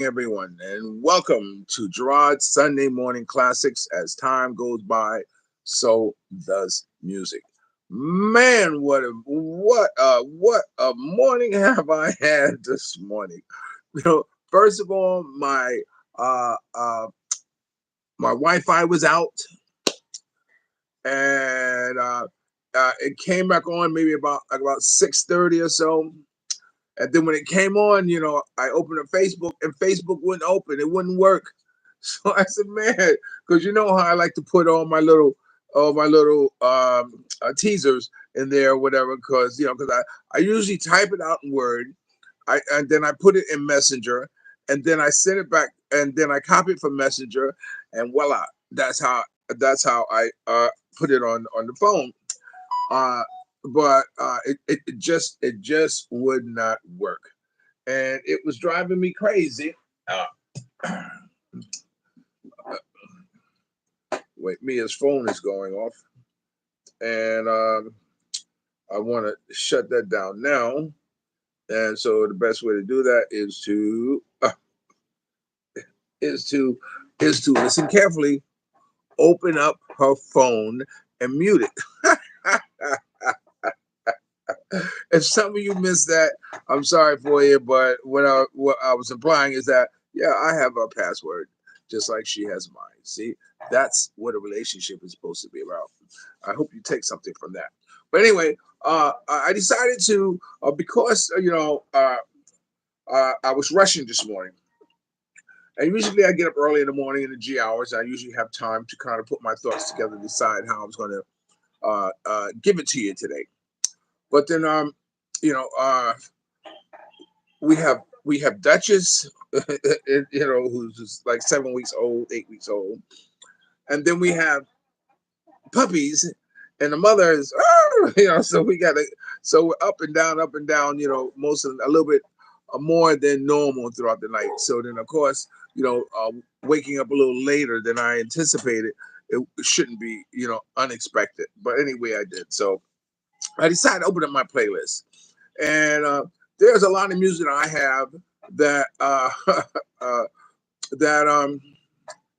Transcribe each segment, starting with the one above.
everyone, and welcome to Gerard's Sunday Morning Classics. As time goes by, so does music. Man, what a morning have I had this morning. First of all, uh, uh, my Wi-Fi was out, and it came back on maybe about 6:30 or so. And then when it came on, I opened up Facebook and Facebook wouldn't open. It wouldn't work. So I said, man, because you know how I like to put all my little teasers in there or whatever, because I usually type it out in Word, and then I put it in Messenger, and then I send it back, and then I copy it from Messenger, and voila, that's how I put it on the phone. Uh, but it just would not work, and it was driving me crazy. Uh, Wait, Mia's phone is going off, and I want to shut that down now. And so the best way to do that is to is to listen carefully, open up her phone, and mute it. If some of you missed that, I'm sorry for you, but what I was implying is that yeah, I have a password just like she has mine. See, that's what a relationship is supposed to be about. I hope you take something from that. But anyway, I decided to because I was rushing this morning, and usually I get up early in the morning in the G hours. I usually have time to kind of put my thoughts together, decide how I was going to give it to you today. But then you know, we have Duchess, who's just like 7 weeks old, 8 weeks old, and then we have puppies, and the mother is, so we got to, so we're up and down, most of a little bit more than normal throughout the night. So then, of course, waking up a little later than I anticipated, it shouldn't be, unexpected. But anyway, I did. So I decided to open up my playlist, and there's a lot of music I have that uh, that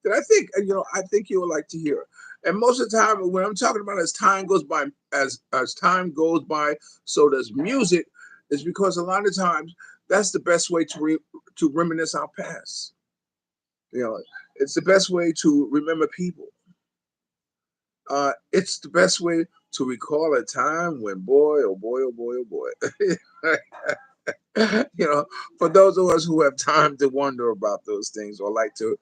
that I think you would like to hear. And most of the time, when I'm talking about as time goes by, as time goes by, so does music, is because a lot of times that's the best way to reminisce our past. You know, it's the best way to remember people. It's the best way to recall a time when boy, oh boy, oh boy, oh boy. For those of us who have time to wonder about those things or like to,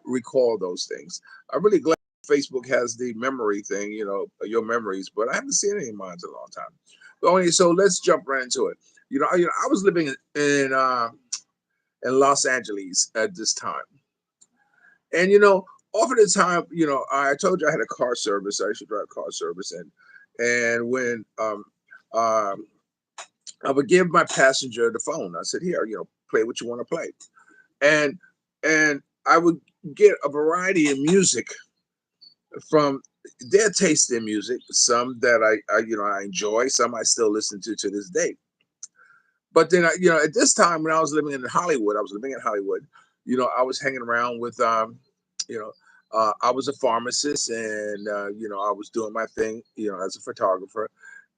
recall those things. I'm really glad Facebook has the memory thing, your memories, but I haven't seen any of mine in a long time. But anyway, so let's jump right into it. I was living in Los Angeles at this time, and often the time, I told you I had a car service. I used to drive car service, and when um, I would give my passenger the phone. I said, "Here, play what you want to play," and and I would get a variety of music from their taste in music. Some that I enjoy, some I still listen to this day. But then, at this time when I was living in Hollywood, I was hanging around with, you know, I was a pharmacist, and I was doing my thing, as a photographer,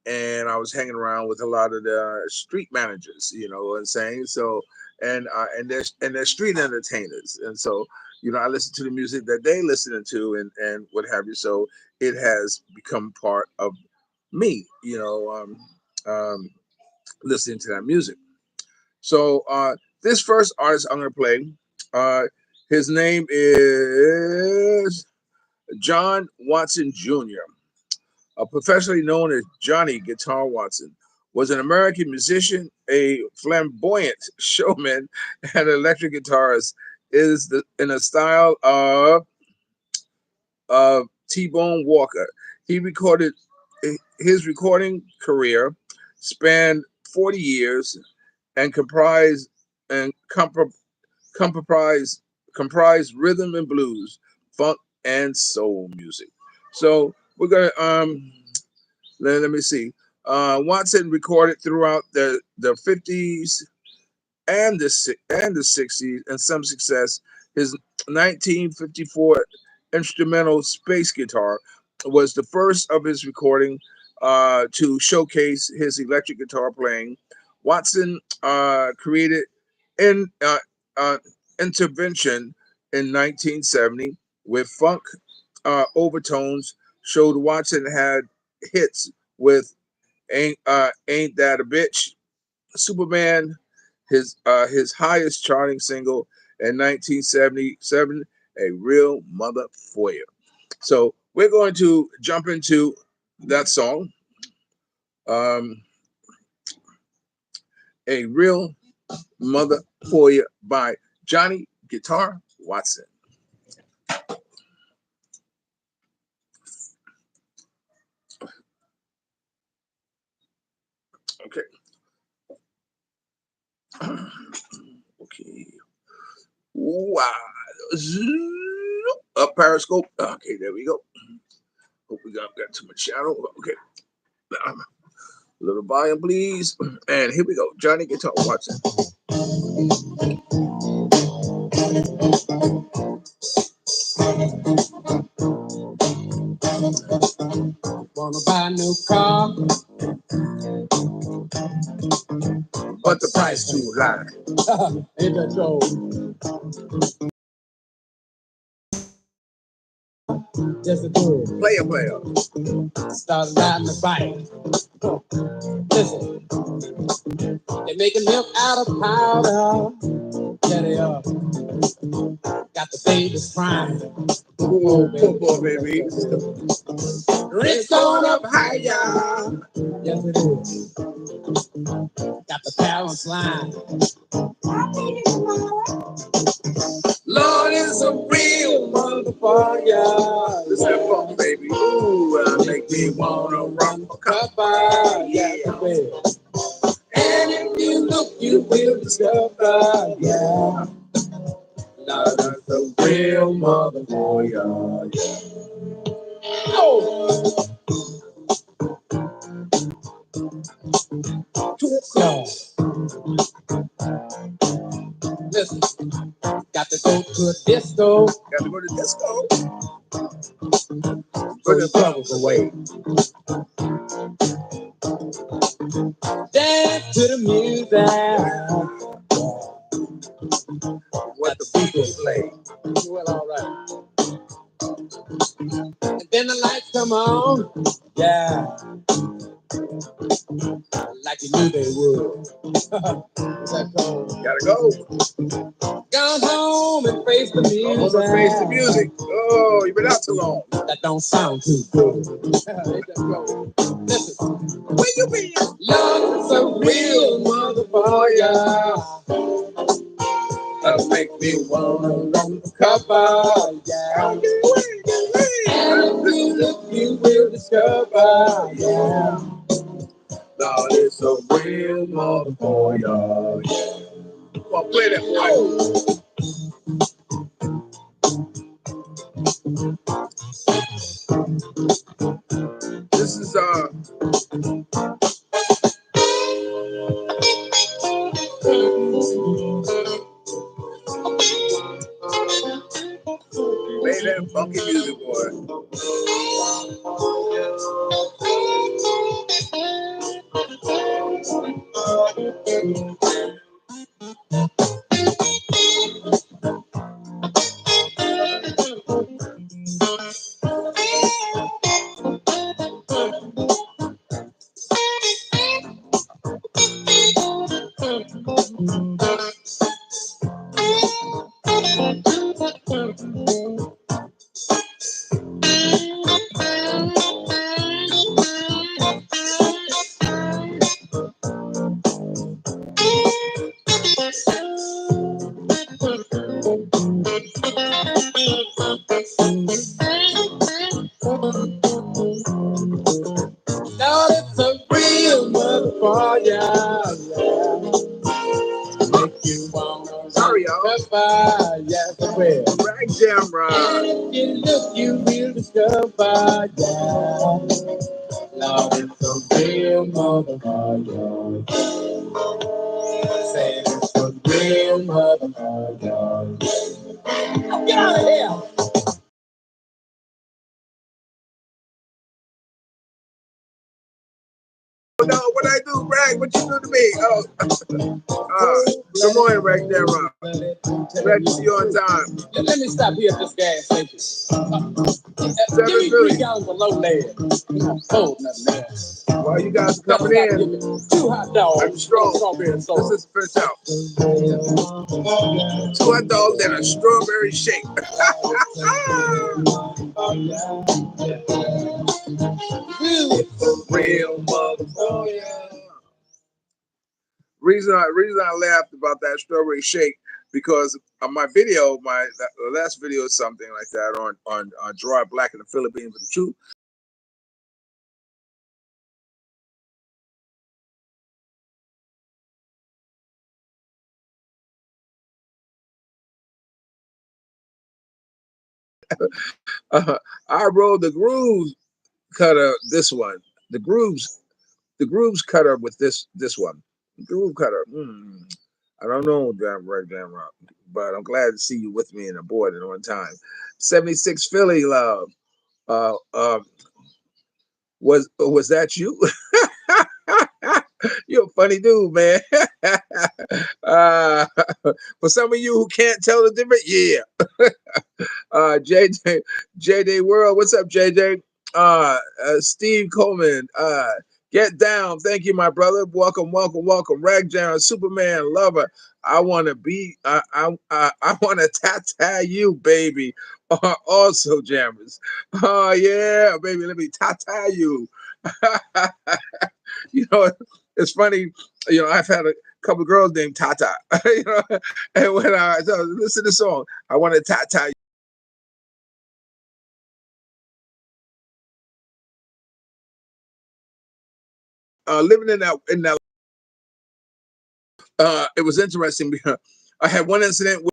and I was hanging around with a lot of the street managers, and saying so, and they're street entertainers, and so I listen to the music that they listening to, and what have you. So it has become part of me, listening to that music. So this first artist I'm gonna play, uh, his name is John Watson Jr., professionally known as Johnny Guitar Watson, was an American musician, a flamboyant showman, and an electric guitarist. Is in a style of T-Bone Walker. He recorded his recording career spanned 40 years and comprise comprise rhythm and blues, funk and soul music. So we're gonna let me see. Watson recorded throughout the 50s and the 60s, and some success. His 1954 instrumental Space Guitar was the first of his recording to showcase his electric guitar playing. Watson created in Intervention in 1970 with funk overtones. Showed Watson had hits with Ain't That a Bitch, Superman, his highest charting single in 1977, A Real Mother for You. So we're going to jump into that song, um, A Real Mother for You by Johnny Guitar Watson. Okay. Okay. Wow. Up Periscope. Okay, there we go. Hope we got too much shadow. Okay. A little volume, please. And here we go. Johnny Guitar Watson. Wanna buy a new car, But the price too high. ain't that so? Yes, it is. Player. Started riding the bike. Listen, they making milk out of powder. Yeah, they are. Got the babies crying. Football, baby. Rent's going up higher. Yes, it is. Got the parents line. Lord is a real motherfucker. This that funk, baby. Ooh, make me wanna run for cover. Yeah, it is. And if you look, you will discover. Yeah. Lord is a real motherfucker. Oh. So, listen, got to go to a disco. Got to go to disco. Put the troubles away. Dance to the music. What the people play. Well, all right. And then the lights come on. Yeah. Like you knew they would. What's that called? Gotta go. Gone home and face the music. Home and face the music. Oh, you've been out too long. That don't sound too good. Listen. Where you been? Love's a real motherfucker. That'll make me wanna run for Cover, yeah. And if you look, you will discover, yeah. Lord, it's a real motherfucker. Yeah. Come on, play that boy. This is play that funky music, boy. Lord, it's a real motherfucker, yeah. Make you wanna Sorry, y'all. discover, yes, I will. Rag Jam Rock. And if you look, you will discover, yeah. Lord, it's a real motherfucker. Say it's a real motherfucker. Get out of here. No, what I do, Rag? What you do to me? Good morning, Rag. There, Rob. Glad to see you on time. Let me stop here at this gas station. Give me 3 gallons of low lead. I'm sold nothing there. While you guys are coming in, 2 hot dogs. I'm strong. Strawberry and soda. This is the first out. 2 hot dogs and a strawberry shake. Real motherfucker. Reason I laughed about that strawberry shake because my video, the last video is something like that on Gerard Black in the Philippines for the truth. I rolled the grooves cutter. This one, the grooves cutter with this one. Groove cutter. I don't know, damn right, but I'm glad to see you with me and aboard and on time. 76 Philly love. Was that you? You're a funny dude, man. For some of you who can't tell the difference, yeah. JJ World, what's up, JJ? Steve Coleman, get down. Thank you, my brother. Welcome. Ragjan, Superman, lover. I want to be. I want to tata you, baby. Also, jammers. Oh yeah, baby. Let me tata you. You know, it's funny. You know, I've had a couple of girls named Tata. You know, and when I listen to the song, I want to tata you. Living in that it was interesting because I had one incident with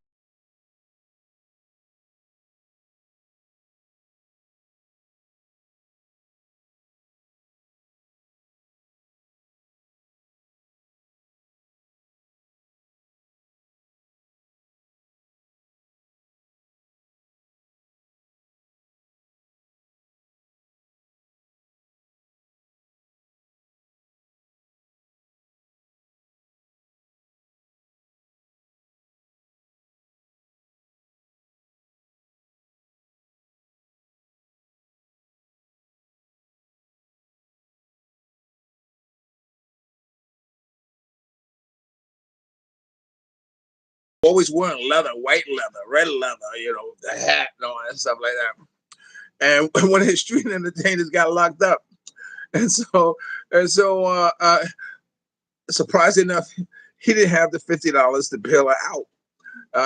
always wearing leather, white leather, red leather, you know, the hat and all that stuff like that. And when his street entertainers got locked up, and so surprising enough, he didn't have the $50 to bail her out.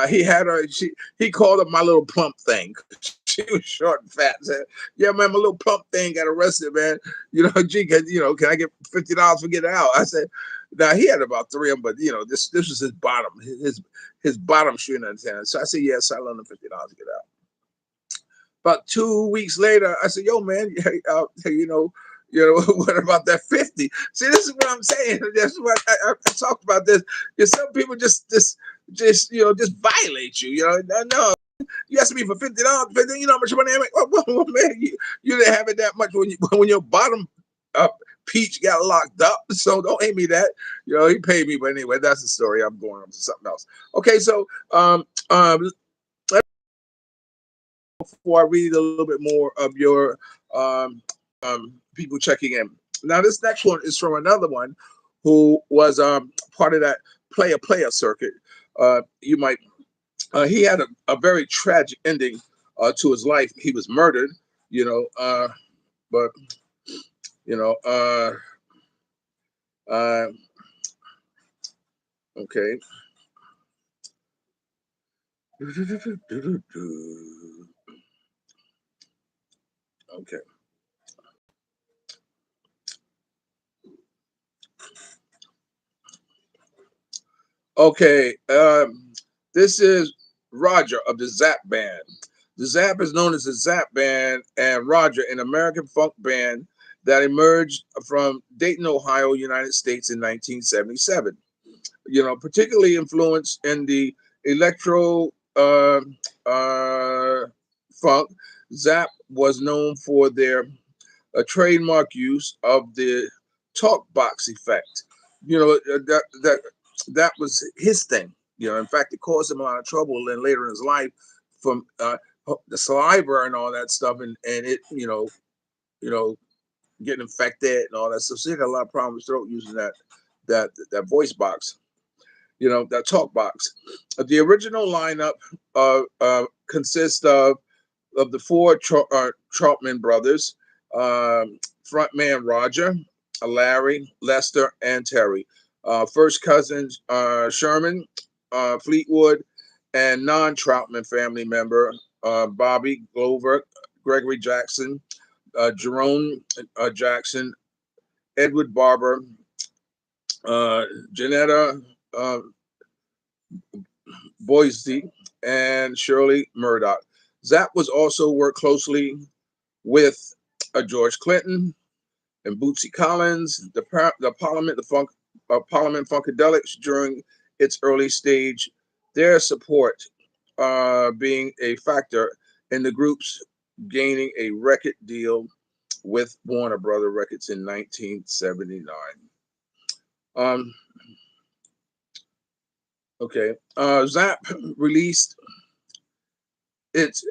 He had her. He called her my little plump thing. She was short and fat. Said, "Yeah, man, my little plump thing got arrested, man. You know, gee, can I get $50 for getting out?" I said, "Now he had about 3 of them, but you know, this was his bottom, his bottom street antenna." So I said, "Yes, I loaned him $50 to get out." About 2 weeks later, I said, "Yo, man, you know, what about that 50?" See, this is what I'm saying. That's what I talked about this. Some people just violate you. You know, no, you asked me for $50. You know how much money I make? Well, man, you didn't have it that much when your bottom peach got locked up. So don't hate me that. You know, he paid me, but anyway, that's the story. I'm going on to something else. Okay, so before I read a little bit more of your people checking in. Now, this next one is from another one who was part of that player circuit. You might. He had a very tragic ending to his life. He was murdered. You know, but you know. Okay. Okay. Okay. This is Roger of the ZAPP band. The ZAPP is known as the ZAPP band, and Roger, an American funk band that emerged from Dayton, Ohio, United States in 1977. particularly influenced in the electro funk. ZAPP was known for their trademark use of the talk box effect. That was his thing. In fact, it caused him a lot of trouble. Then later in his life, from the saliva and all that stuff, and it, getting infected and all that stuff. So he got a lot of problems with throat using that voice box. That talk box. The original lineup consists of the four Troutman brothers, frontman Roger, Larry, Lester, and Terry. First cousins Sherman, Fleetwood, and non-Troutman family member Bobby Glover, Gregory Jackson, Jerome Jackson, Edward Barber, Janetta Boise, and Shirley Murdoch. ZAPP was also worked closely with George Clinton and Bootsy Collins, the Parliament, Parliament Funkadelics during its early stage. Their support being a factor in the group's gaining a record deal with Warner Brother Records in 1979. ZAPP released its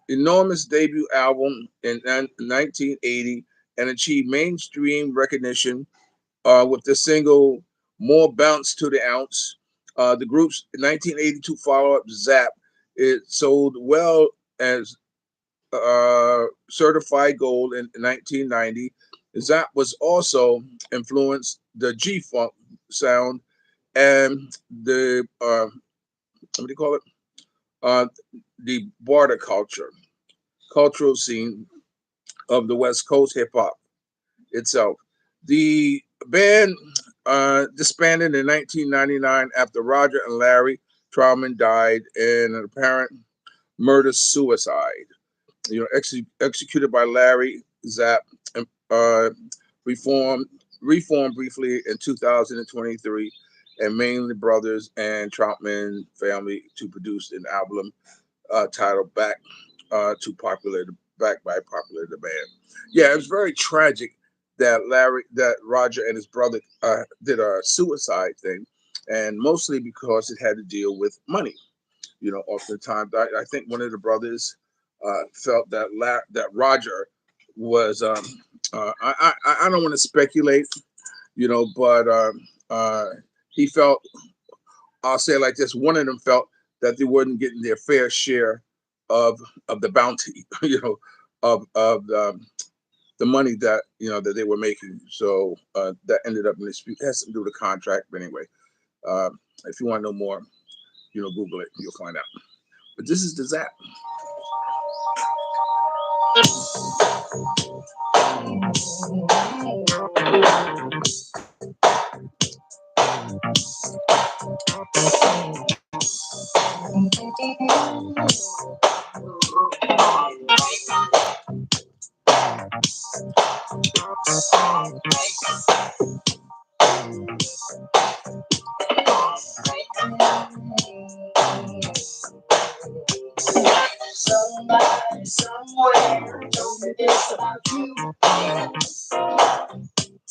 enormous debut album in 1980 and achieved mainstream recognition with the single "More Bounce to the Ounce." The group's 1982 follow-up, ZAPP, it sold well as certified gold in 1990. ZAPP was also influenced the G-funk sound and the what do you call it? The border cultural scene of the West Coast hip hop itself. The band disbanded in 1999 after Roger and Larry Troutman died in an apparent murder suicide. Executed by Larry. ZAPP reformed briefly in 2023, and mainly brothers and Troutman family to produce an album titled "Back by Popular Demand." Yeah, it was very tragic that Roger and his brother did a suicide thing, and mostly because it had to deal with money. Oftentimes, I think one of the brothers felt that that Roger was. I don't want to speculate, but he felt. I'll say it like this: one of them felt that they weren't getting their fair share of the bounty, of the money that that they were making. So that ended up in a dispute. It has to do with the contract, but anyway. If you want to know more, Google it. You'll find out. But this is the ZAPP. Somebody somewhere told me this about you.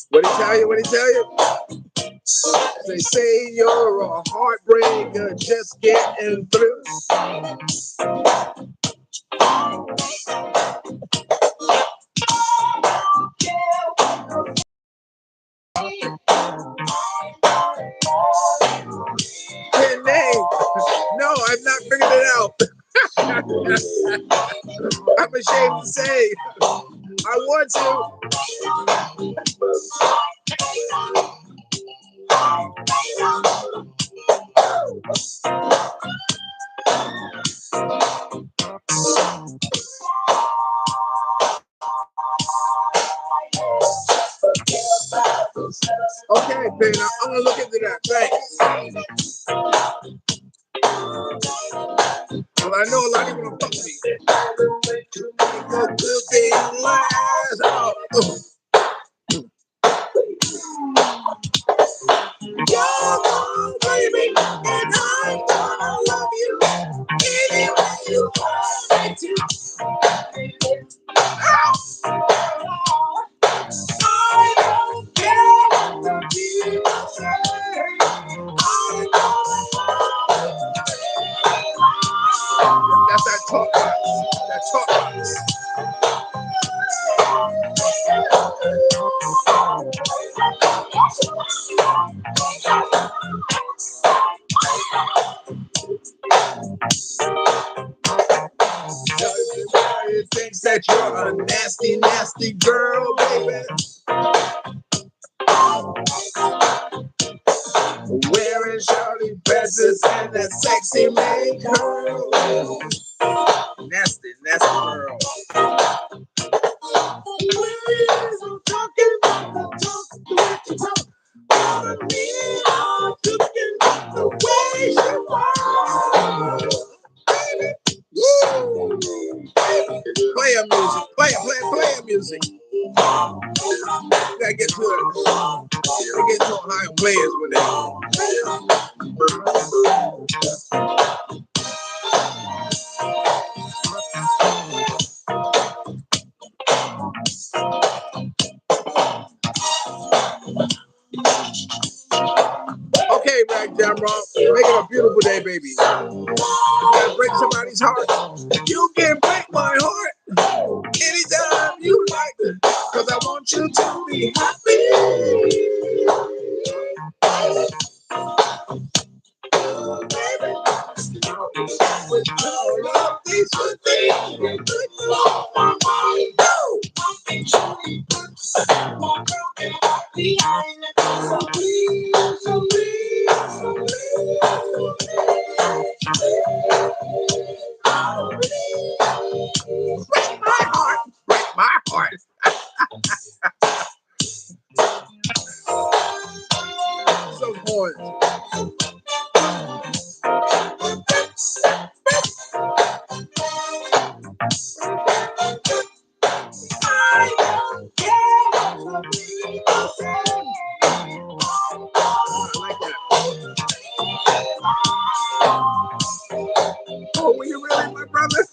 What he tell you? What he tell you? They say you're a heartbreaker, just getting through. No, I've not figured it out. I'm ashamed to say. I want to. Okay, Pena, I'm gonna look into that. Thanks. Well, I know a lot of you gonna fuck with me. Good thing last. You're talk box. That talk box. Everybody thinks that you're a nasty, nasty girl, baby. Wearing shorty dresses and that sexy makeup. Nasty, nasty girl. I'm talking about the talk, the way you talk. For me, I'm looking at the way you walk. Baby. Woo. Play a music. Play a music. Gotta get to it. Gotta get to high players with it. Okay, Rag Jamrock, make it a beautiful day, baby. You gotta break somebody's heart. You can break my heart anytime you like, cause I want you to be happy. Baby, with all of these good things, you put on my mind. No, I'm truly my broken heart behind. So please, so please, so please, break my heart, break my heart. Some points. Oh, were you really my brother?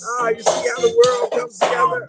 Oh, you see how the world comes together.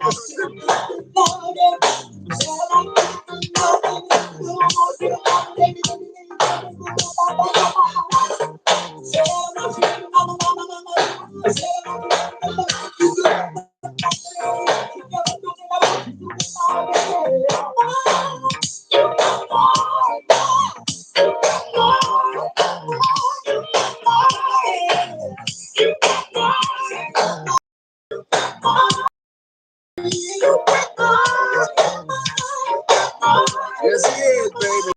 Yes, he is, baby.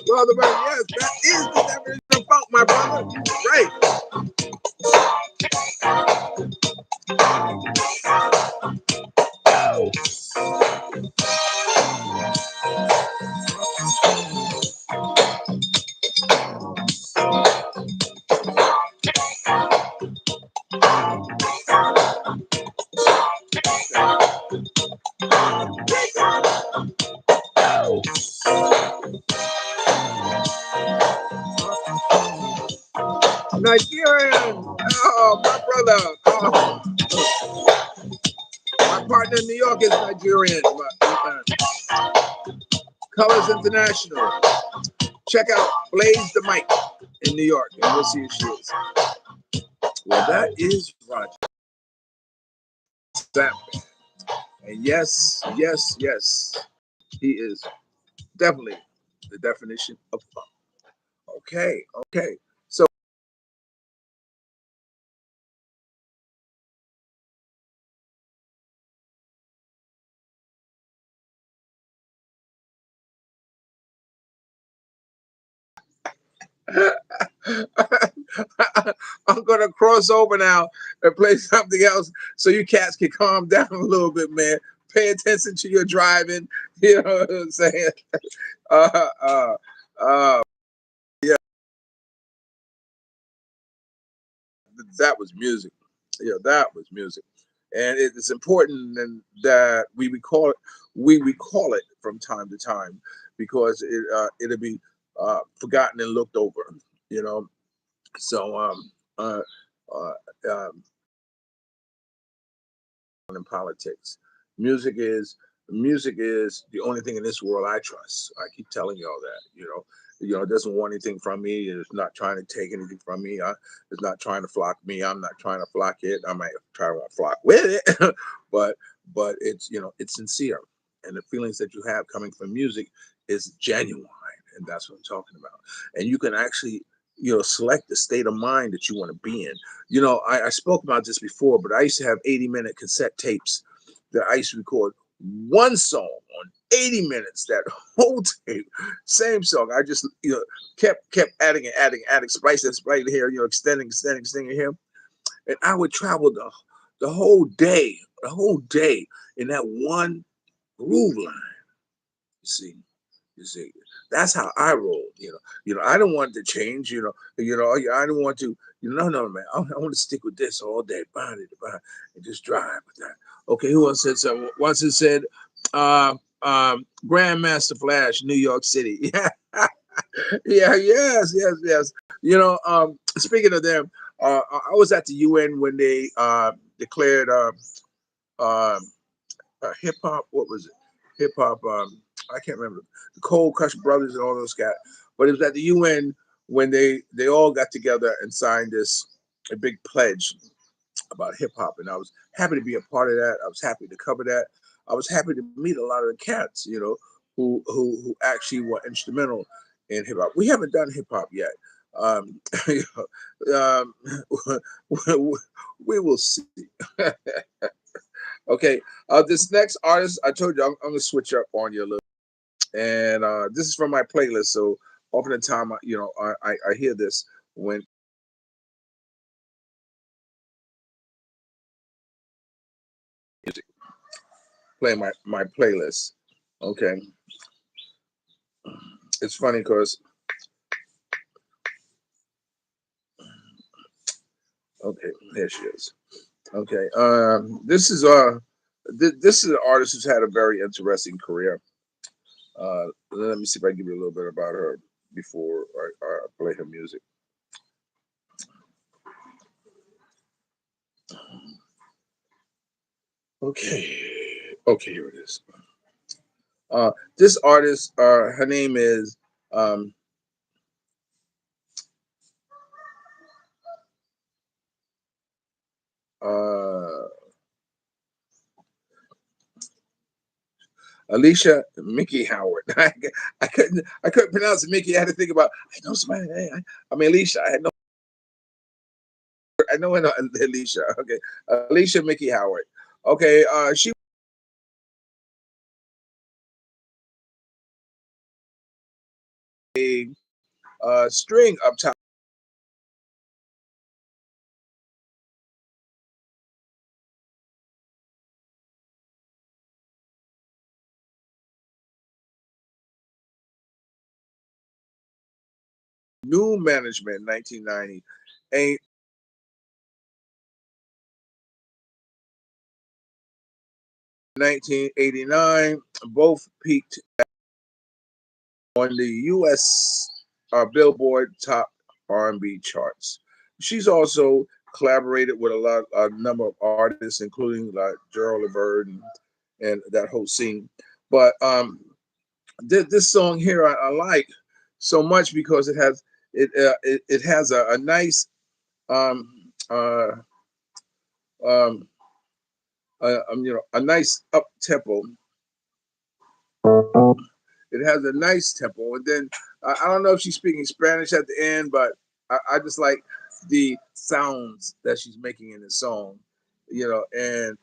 Brother, yes, that is the definition of funk, my brother. Right. Nigerian. Oh, my brother. Oh, my partner in New York is Nigerian. Colors International. Check out Blaze the Mic in New York, and we'll see who she is. Well, that is Roger. ZAPP. And yes, yes, yes, he is definitely the definition of fun. Okay, okay. So I'm gonna cross over now and play something else so you cats can calm down a little bit, man. Pay attention to your driving. You know what I'm saying? Uh, uh, uh, yeah, that was music. Yeah, that was music, and it's important and that we recall it from time to time because it'll be forgotten and looked over. You know, so uh, uh, um, in politics. Music is the only thing in this world I trust. I keep telling y'all that. It doesn't want anything from me. It's not trying to take anything from me. It's not trying to flock me. I'm not trying to flock it. I might try to flock with it, but it's sincere, and the feelings that you have coming from music is genuine, and that's what I'm talking about. And you can actually select the state of mind that you want to be in. I spoke about this before, but I used to have 80-minute cassette tapes that I used to record one song on 80 minutes, that whole tape, same song. I just, kept adding and adding, splicing here, extending here. And I would travel the whole day, in that one groove line. You see, that's how I roll. I don't want to change. I don't want to. No, man. I want to stick with this all day, and just drive with that. Okay, who else said so? Once it said, Grandmaster Flash, New York City. Yeah, yes. Speaking of them, I was at the UN when they declared hip hop. What was it? Hip hop. I can't remember the Cold Crush Brothers and all those guys. But it was at the UN when they all got together and signed a big pledge about hip hop, and I was happy to be a part of that. I was happy to cover that. I was happy to meet a lot of the cats, who actually were instrumental in hip hop. We haven't done hip hop yet. Um, we will see. Okay, this next artist, I told you I'm gonna switch up on you a little, and this is from my playlist. So often the time, I hear this when music play my playlist. Okay, it's funny because okay, here she is. Okay, this is an artist who's had a very interesting career. Let me see if I can give you a little bit about her before I play her music. Okay, here it is. This artist, her name is uh, Alicia Mickey Howard. I couldn't pronounce it. Mickey. I had to think about. I know somebody. I mean Alicia. I know Alicia. Okay, Alicia Mickey Howard. Okay, she a string up top. New management, 1990. A 1989, both peaked on the U.S. Billboard Top R&B charts. she's also collaborated with a number of artists, including like Gerard and that whole scene. But this song here I like so much because it has a nice um, uh, a nice up tempo. It has a nice tempo, and then I don't know if she's speaking Spanish at the end, but I just like the sounds that she's making in the song, and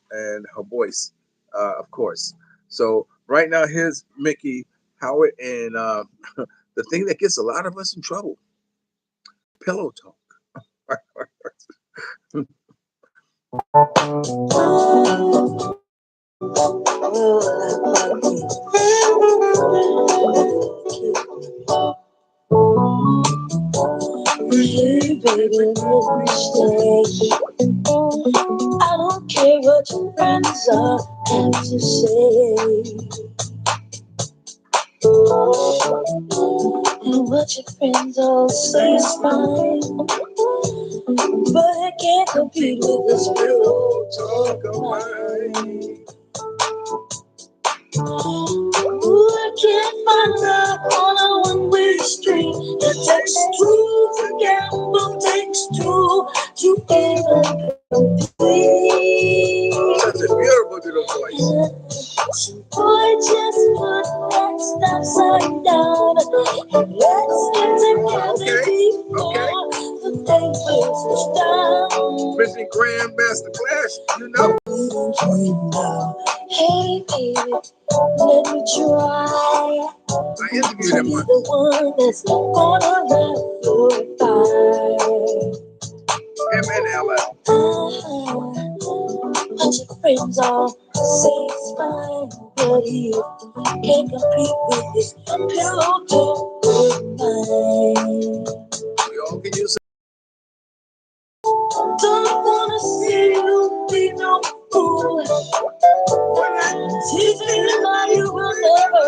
her voice, of course. So right now, here's Mickey Howard, and the thing that gets a lot of us in trouble: pillow talk. Hey, baby, let me stay. I don't care what your friends are have to say, and what your friends all say is fine, but I can't compete with this pillow talk of mine. Ooh, I can't find love on a one-way street. It takes two to gamble, takes two to even compete. Such a beautiful voice. Boy, just put that stop sign down and let's get together before the day wears us down. Missy Grandmaster Flash, you know. Hey, baby, let me try. I interviewed him once. The one that's gonna love your fire. Him and Ella. But your friends all say it's fine, but he can't compete with this pillow talk of mine. We all can use it. Don't wanna see you be no fool. Teach me how you will never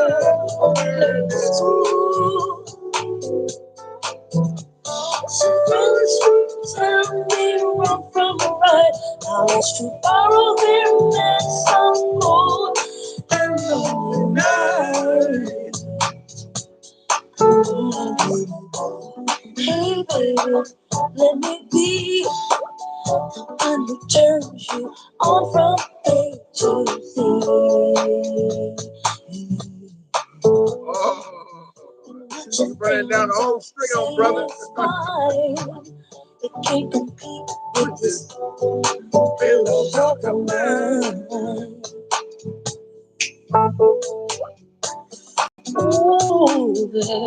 learn this too. So friends who tell me wrong from right, I wish to borrow their mess some gold and lonely night. Hey baby, let me be the one who turns you on from A to Z. Oh, she's running down the whole string on, brother. It can't compete with this pillow talk of mine. Ooh, baby.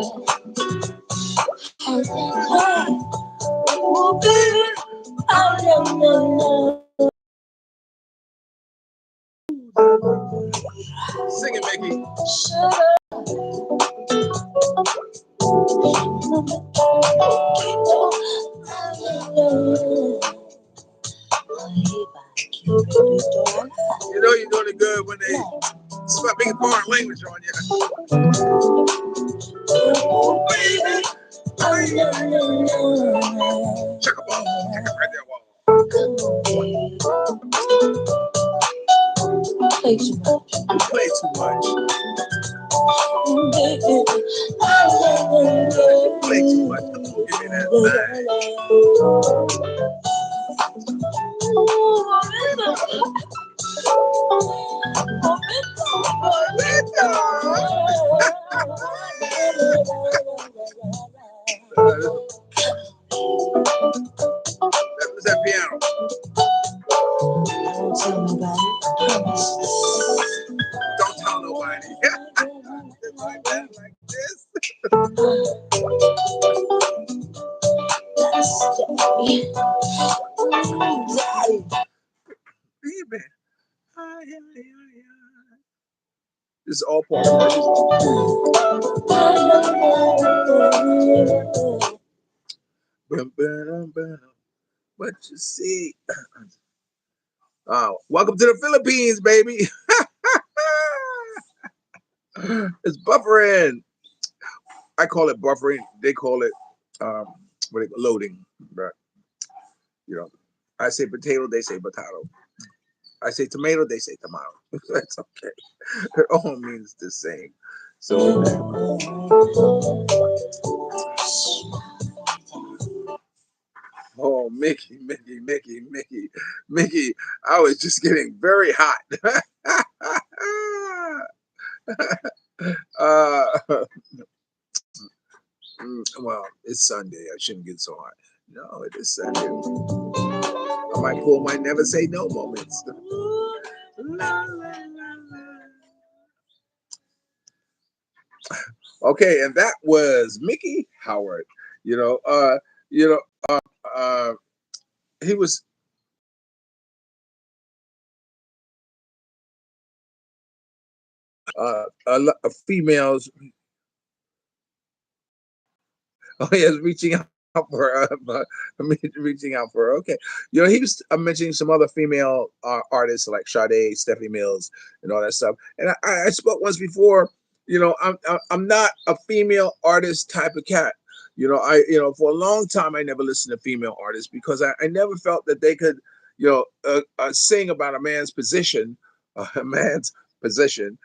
Oh, baby, I don't know. Sing it, Mickey. Shut up. You know you're doing it good when they start making foreign language on you. Oh, baby. Check a ball. Check it right there, wall. Play too much. You play too much. You play too much. Come on, give me that That was that piano. Don't tell nobody. Don't tell nobody. Like that, like this. Baby. This is all part of it. What you see? Welcome to the Philippines, baby. It's buffering. I call it buffering. They call it loading. Right. You know, I say potato, they say potato. I say tomato, they say tomato. That's okay. It all means the same. So, oh, Mickey, I was just getting very hot. uh, well, it's Sunday. I shouldn't get so hot. No, it is Sunday. I might pull my never say no moments. Okay, and that was Mickey Howard. You know, you know, uh, he was females. Oh, yes, reaching out for reaching out for her. Okay, you know, he was mentioning some other female artists like Sade, Stephanie Mills, and all that stuff. And I spoke once before. You know, I'm not a female artist type of cat. You know, for a long time I never listened to female artists because I never felt that they could, sing about a man's position, a man's position,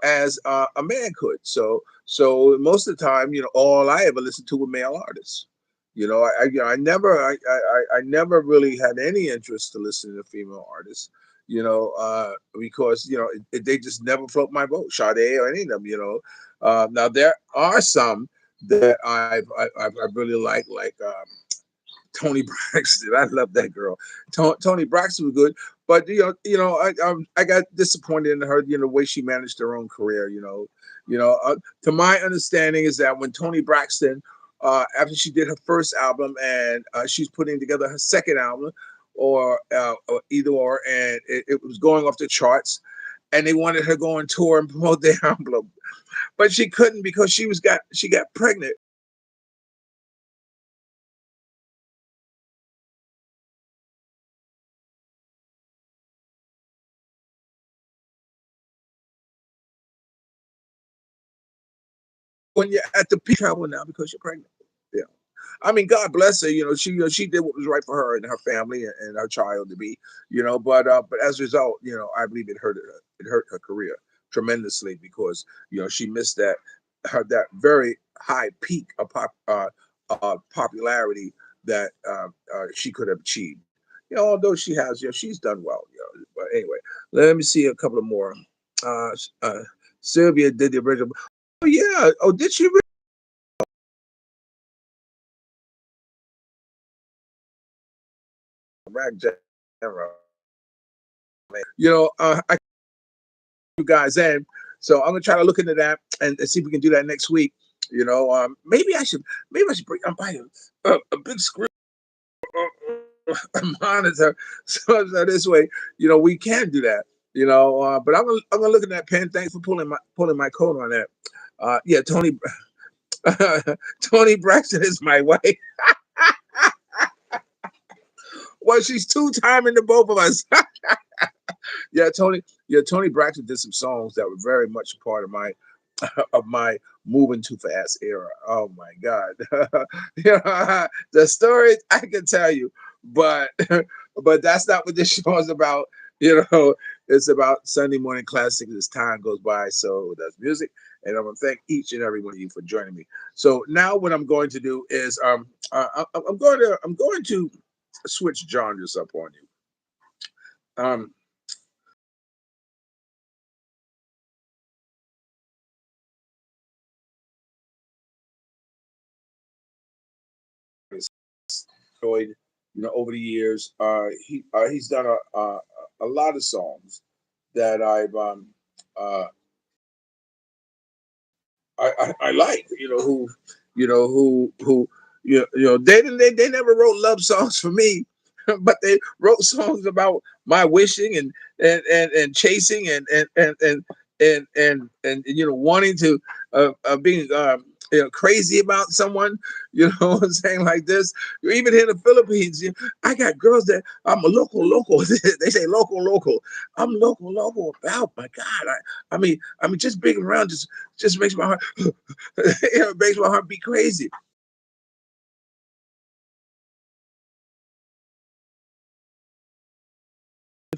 as a man could. So most of the time, all I ever listened to were male artists. I never really had any interest to listen to female artists. Because they just never float my boat, Sade or any of them. Now there are some that I really like Tony Braxton. I love that girl. Tony Braxton was good, but I got disappointed in her. The way she managed her own career. To my understanding is that when Tony Braxton, after she did her first album and she's putting together her second album, or either or, and it was going off the charts, and they wanted her to go on tour and promote their album, but she couldn't because she got pregnant. When you're at the peak travel now because you're pregnant. Yeah. I mean, God bless her. She did what was right for her and her family and her child to be. But as a result, I believe it hurt her career tremendously because she missed that very high peak of popularity that she could have achieved. Although she has, she's done well. But anyway, let me see a couple of more. Uh, uh, Sylvia did the original. Oh yeah. Oh, did she? Rag General. I you guys in. So I'm gonna try to look into that and see if we can do that next week. Maybe I should bring I'm buying a big screen monitor so this way, we can do that. But I'm gonna look at that pen. Thanks for pulling my coat on that. Yeah, Tony Tony Braxton is my wife. Well, she's two-timing the both of us. Yeah, Tony Braxton did some songs that were very much a part of my moving too fast era. Oh my God. The stories I can tell you, but but that's not what this show is about. It's about Sunday morning classics as time goes by. So that's music. And I'm gonna thank each and every one of you for joining me. So now what I'm going to do is I'm going to switch genres up on you. Um enjoyed, over the years. He's done a lot of songs that uh, I like. They never wrote love songs for me, but they wrote songs about my wishing and chasing and wanting to being crazy about someone. What I'm saying, like this. Even in the Philippines, I got girls that I'm a local. They say local. I'm local about my God. I mean, just being around just makes my heart makes my heart beat crazy.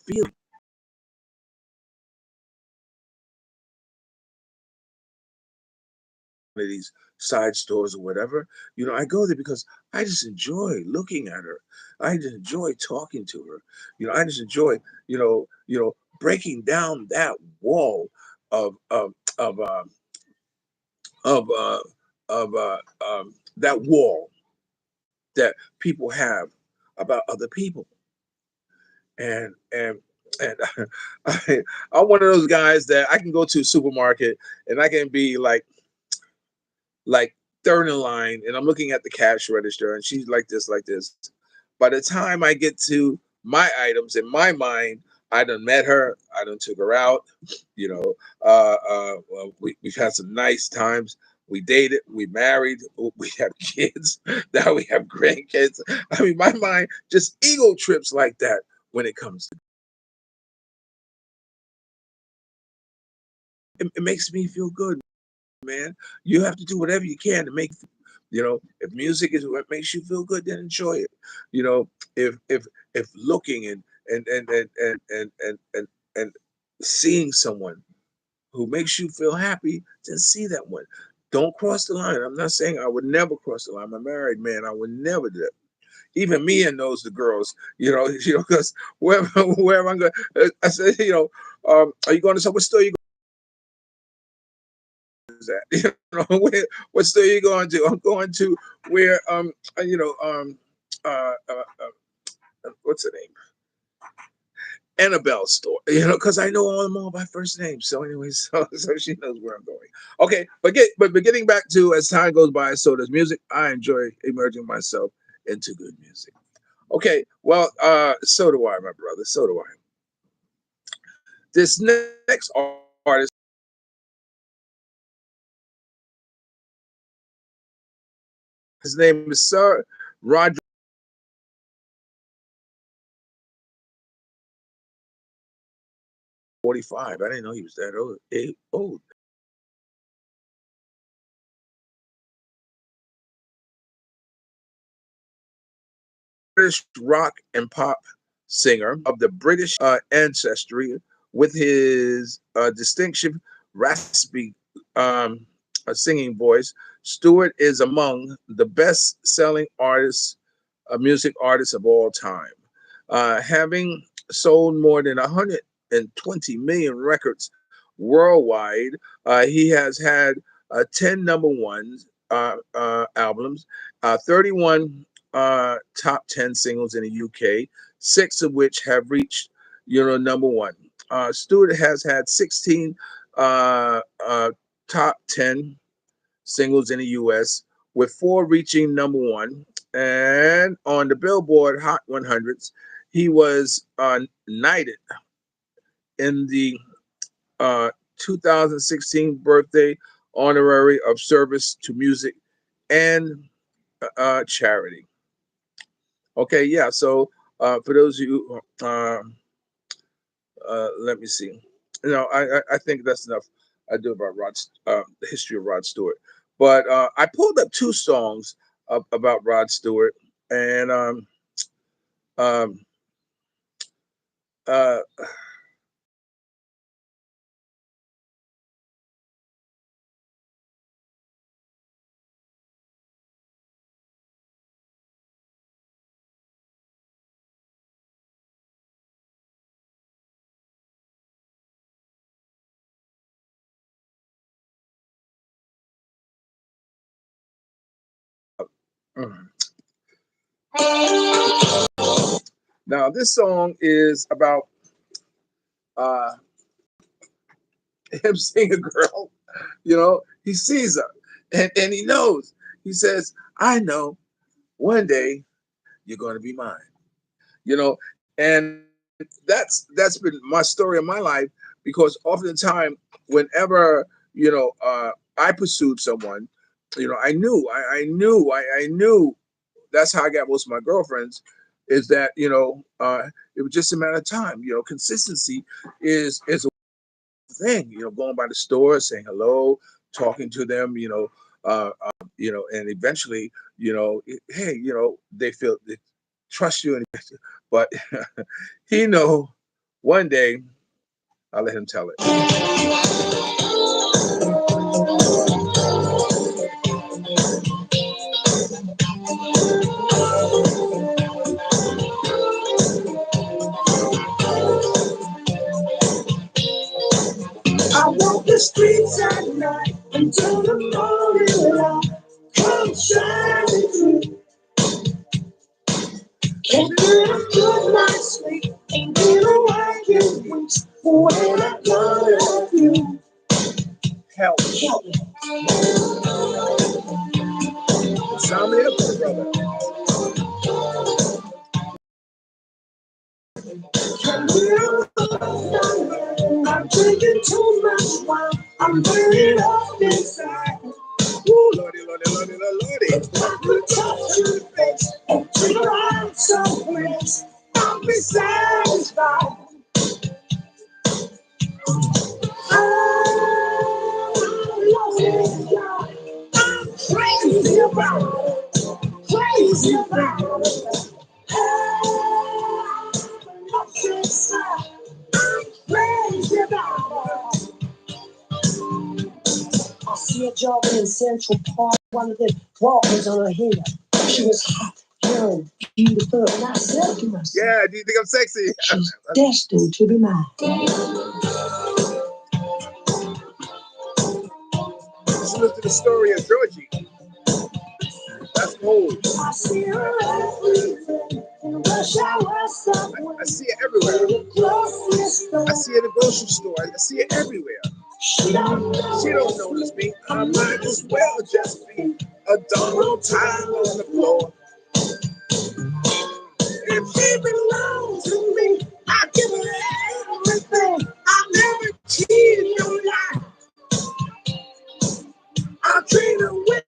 feeling. Of these side stores or whatever, I go there because I just enjoy looking at her. I just enjoy talking to her. I just enjoy, breaking down that wall of of of uh, of that wall that people have about other people. And I'm one of those guys that I can go to a supermarket and I can be like third in line, and I'm looking at the cash register, and she's like this, like this. By the time I get to my items, in my mind, I done met her, I done took her out. We've had some nice times. We dated, we married, we have kids. Now we have grandkids. I mean, my mind just ego trips like that when it comes to it makes me feel good, man. You have to do whatever you can to make, if music is what makes you feel good, then enjoy it. If looking and seeing someone who makes you feel happy, then see that one. Don't cross the line. I'm not saying I would never cross the line. I'm a married man. I would never do that. Even Mia knows the girls, because wherever I'm going, I said, are you going to what store you at? What store you going to? I'm going to where uh, uh, what's the name? Annabelle store, because I know all them all by first name. So anyway, so she knows where I'm going. Okay, but getting back to as time goes by, so does music. I enjoy immersing myself into good music. Okay, well, so do I, my brother. So do I. This next artist, his name is Sir Roger 45. I didn't know he was that old. British rock and pop singer of the British ancestry, with his distinctive, raspy singing voice. Stewart is among the best-selling artists, music artists of all time, having sold more than 120 million records worldwide. He has had 10 number ones albums, 31 top 10 singles in the UK, six of which have reached, number one. Stewart has had 16 top 10 singles in the US, with four reaching number one. And on the Billboard Hot 100s, he was knighted in the uh, 2016 birthday honorary of service to music and charity. Okay, yeah. So for those of you, let me see. I think that's enough. I do about the history of Rod Stewart, but I pulled up two songs about Rod Stewart, and um, uh, now this song is about uh, him seeing a girl. He sees her, and he knows. He says, "I know one day you're going to be mine." You know, and that's been my story of my life, because oftentimes whenever I pursued someone, I knew that's how I got most of my girlfriends, is that it was just a matter of time. Consistency is a thing. Going by the store, saying hello, talking to them, and eventually, hey, they feel they trust you, and but he know One day, I'll let him tell it. I walk the streets at night until the morning light comes shining through. Can't get a good night's sleep, ain't been awake in weeks. When I thought of you, Help. help me. Sound me up, brother. I'm drinking too much wine. I'm burning up inside. Ooh, Lordy, Lordy, Lordy, Lordy. I could touch your face and take a ride someplace. I'll be satisfied. I'm crazy about it. Crazy about it. I'm crazy about it. I see her jogging in Central Park. One of the walkers on her head. She was hot, young, beautiful. And I said to myself, Yeah, do you think I'm sexy? she's destined to be mine. Just listen to the story of Georgie. That's old. I see her everywhere. In rush hour somewhere. I see it everywhere. I see it in the grocery store. I see it everywhere. She don't notice me. I might as well just be a Donald time on the floor. If she belongs to me, I give her everything. I never cheat no lie. I treat her with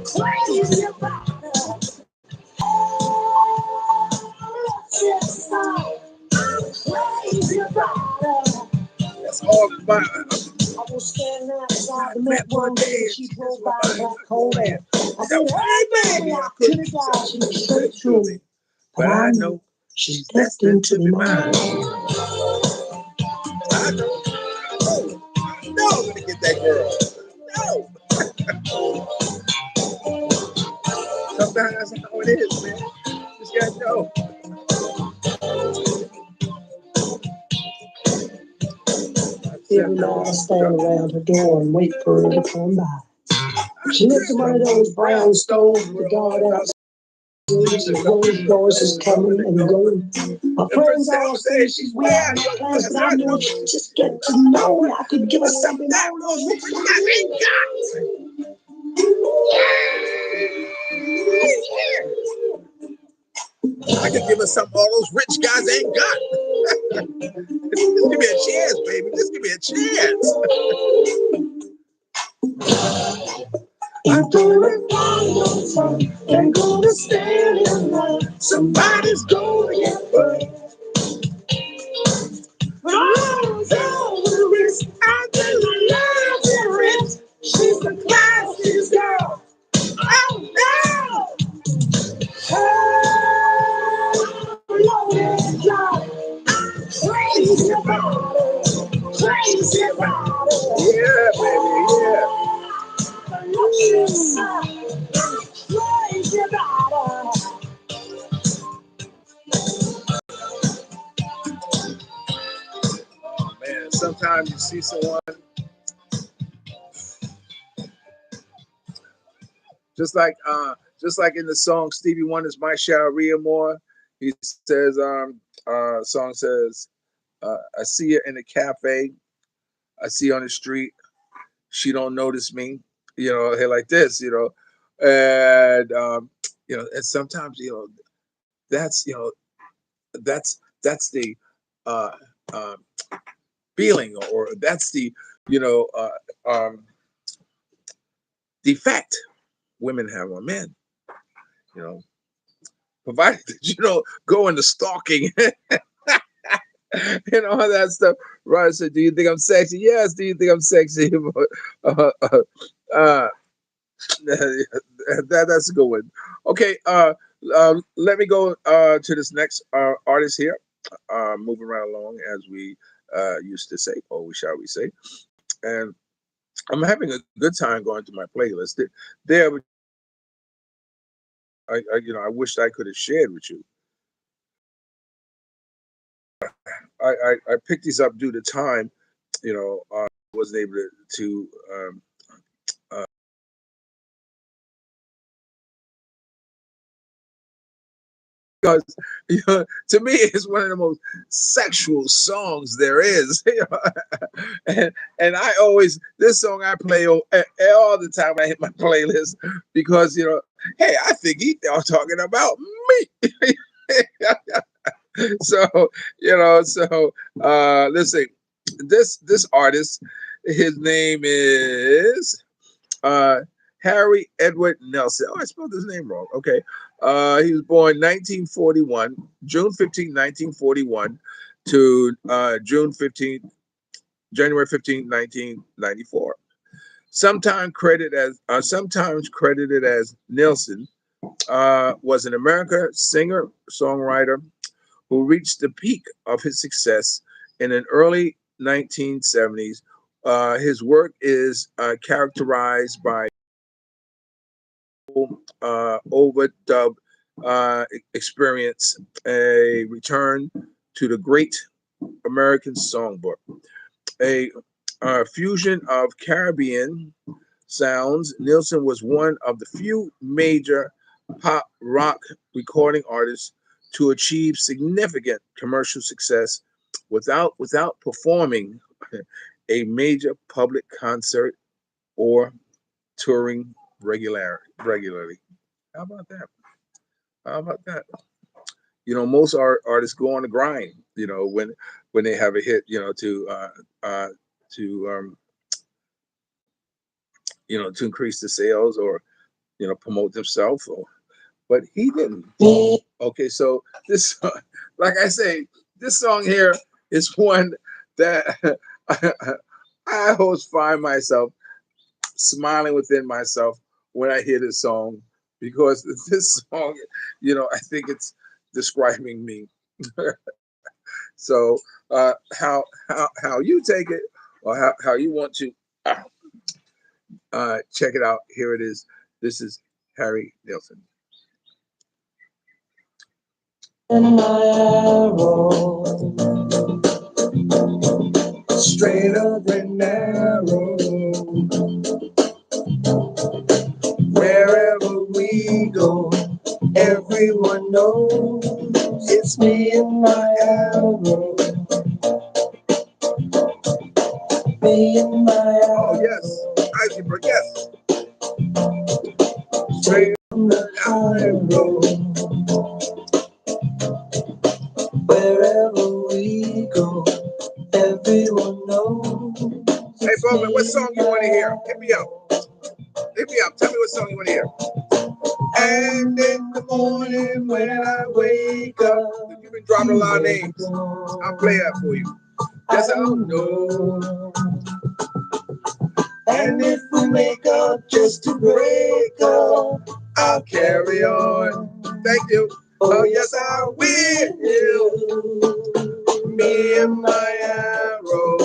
crazy about her. I'm crazy about her. That's all about. I was standing outside the Met one day and she drove by in that cold air. I said, hey baby, I couldn't die. She was straight through me. But I know she's destined to be mine. I know I'm gonna get that girl. No. Sometimes that's how it is, man. Just gotta know. Every night I stand around her door and wait for her to come by. She lives in one of those brownstones with the guard outside. And those voices coming and going. My friends all say she's way out of class, but I know she just get to know me. I could give her something that those rich guys ain't got. I could give her something all those rich guys ain't got. Just give me a chance, baby. Just give me a chance. I'm gonna find no fun. I'm gonna stand in line. Somebody's gonna get burned. But all the risk, I think I love the risk. She's the classiest girl. Oh no! Oh, Lord, God. I'm crazy about it. Crazy about it. Yeah, baby, yeah. Crazy about it. Oh man, sometimes you see someone just like in the song Stevie Wonder's My Sharia More. He says, song says, I see her in the cafe, I see her on the street, she don't notice me, hey, like this, and and sometimes that's that's the uh, uh, feeling, or that's the defect women have on men, provided that you don't go into stalking and all that stuff. Right? So, do you think I'm sexy? Yes. Do you think I'm sexy? uh, uh, uh, that's a good one. Okay. Let me go to this next artist here. Moving right along as we used to say, or shall we say, and I'm having a good time going through my playlist. There, I wished I could have shared with you. I picked these up due to time. Wasn't able to uh, because to me it's one of the most sexual songs there is. and I always this song I play all the time. I hit my playlist because hey, I think he are talking about me. So listen, this artist, his name is uh Harry Edward Nelson. Oh, I spelled his name wrong. Okay. He was born 1941, June 15, 1941 to January 15, 1994. Sometimes credited as Nelson, was an American singer, songwriter who reached the peak of his success in the early 1970s. His work is characterized by overdub experience, a return to the great American songbook, a fusion of Caribbean sounds. Nielsen was one of the few major pop rock recording artists to achieve significant commercial success without performing a major public concert or touring regularly. How about that? How about that? Most artists go on the grind. When they have a hit. To to increase the sales or promote themselves. But he didn't. Okay, so this, like I say, this song here is one that I always find myself smiling within myself when I hear this song because this song, I think it's describing me. So how you take it or how you want to check it out. Here it is. This is Harry Nilsson. In my arrow, straight up and narrow, wherever we go, everyone knows it's me and my arrow. Me and my arrow. Oh yes, I can forget. Straight on the high road, wherever we go, everyone knows. Hey, Bowman, what song you want to hear? Hit me up. Hit me up. Tell me what song you want to hear. And in the morning when I wake up, you've been dropping a lot of names. I'll play that for you. Yes, I don't know. And if we make up just to break up, I'll carry on. Thank you. Oh, yes, I will. Me and my arrow.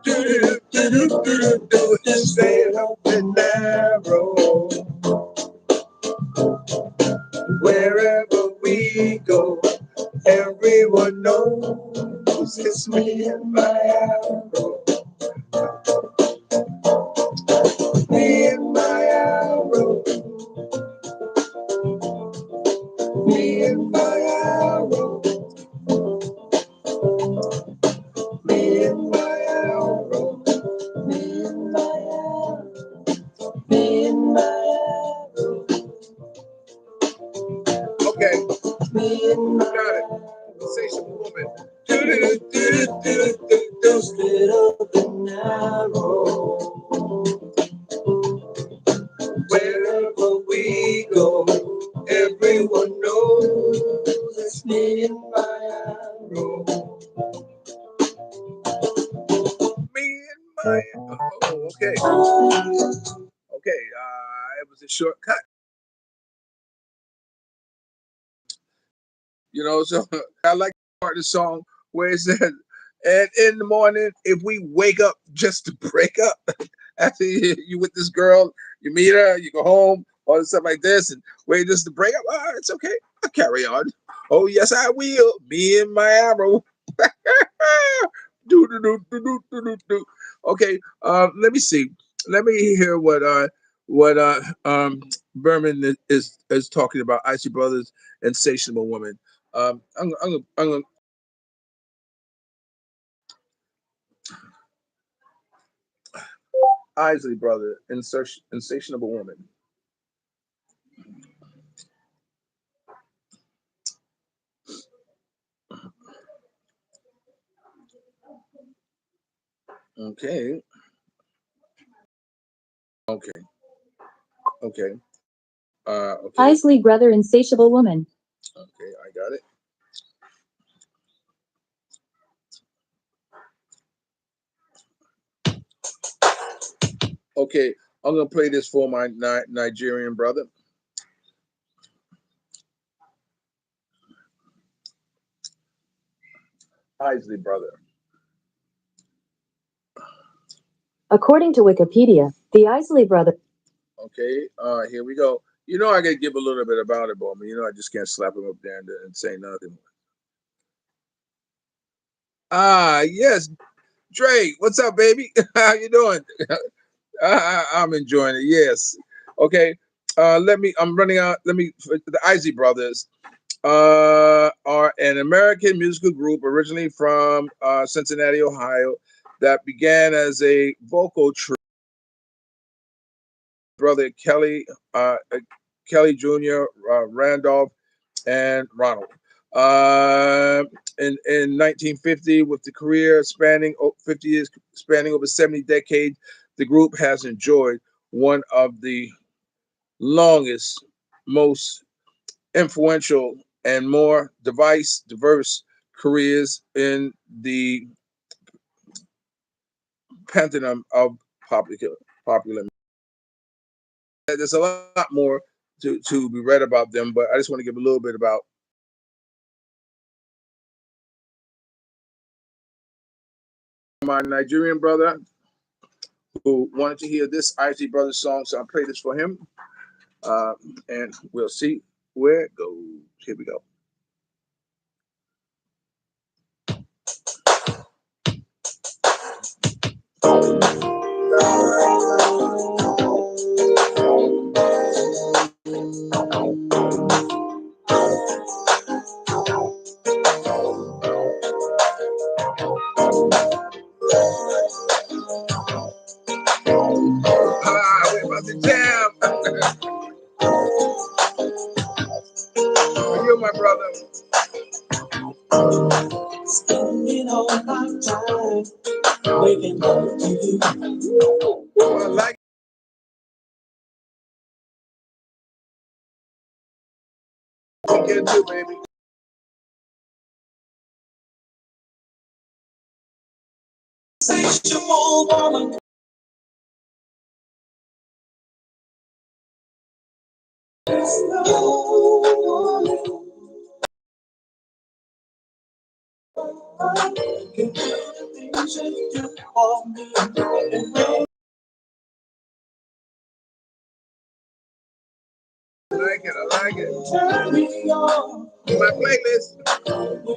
Do straight up and narrow. Wherever we go, everyone knows it's me and my arrow. Me and my arrow. Me and my arrow. Me and my arrow. Me and my arrow. Me and my arrow. Okay. Me and my got it. Sensation woman. Do split up and narrow. Wherever we go, everyone knows it's me and my arrow. shortcut. You know, so I like part of the song where it says, and in the morning, if we wake up just to break up, after you with this girl, you meet her, you go home, all this stuff like this, and wait just to break up, it's okay. I'll carry on. Oh, yes, I will. Me and my arrow. Do. Okay, let me see. Let me hear what Berman is talking about. Isley Brothers, Insatiable Woman. I'm gonna Isley Brother, Insatiable Woman. Okay. Okay. Isley Brother, Insatiable Woman. Okay, I got it. Okay, I'm gonna play this for my Nigerian brother. Isley Brother. According to Wikipedia, the Isley Brother. Okay, here we go. You know I gotta give a little bit about it, but you know I just can't slap him up there and say nothing. Yes, Dre, what's up, baby? How you doing? I'm enjoying it. Yes. Okay. I'm running out. The Isley Brothers are an American musical group originally from Cincinnati, Ohio, that began as a vocal trio. Brother Kelly Jr., Randolph, and Ronald. In 1950, with the career spanning 50 years, spanning over 70 decades, the group has enjoyed one of the longest, most influential, and more diverse careers in the pantheon of popular. There's a lot more to be read about them, but I just want to give a little bit about my Nigerian brother who wanted to hear this Isley Brothers song, so I'll play this for him, and we'll see where it goes. Here we go. We're about to jam. You're my brother. Spending all my time waking up to you. I like it. Get you, baby. Insatiable woman. There's no woman can do the things you do for me. I like it. Turn me on. My playlist.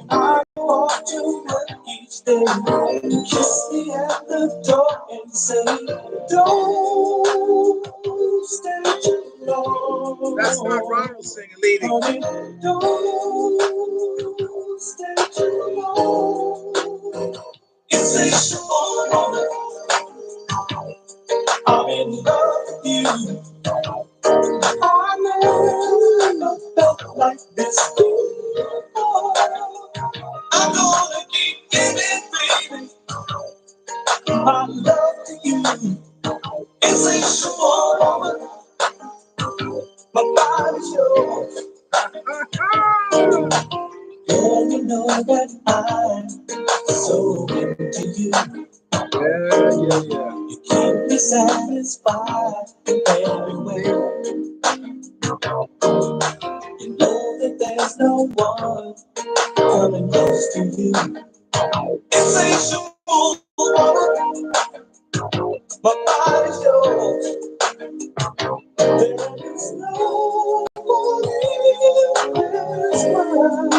I walk to work each day. Kiss me at the door and say, don't stay too long. That's not Ronald singing, lady. Honey, don't stay too long. Insatiable woman, I'm in love with you. I never felt like this before. I'm gonna keep giving, baby, my love to you. Insatiable woman, my body's yours. Girl, you know that I'm so into you. Yeah. You keep me satisfied in every way. there's no one coming close to you. Insatiable woman, my body's yours. There is no one in this world.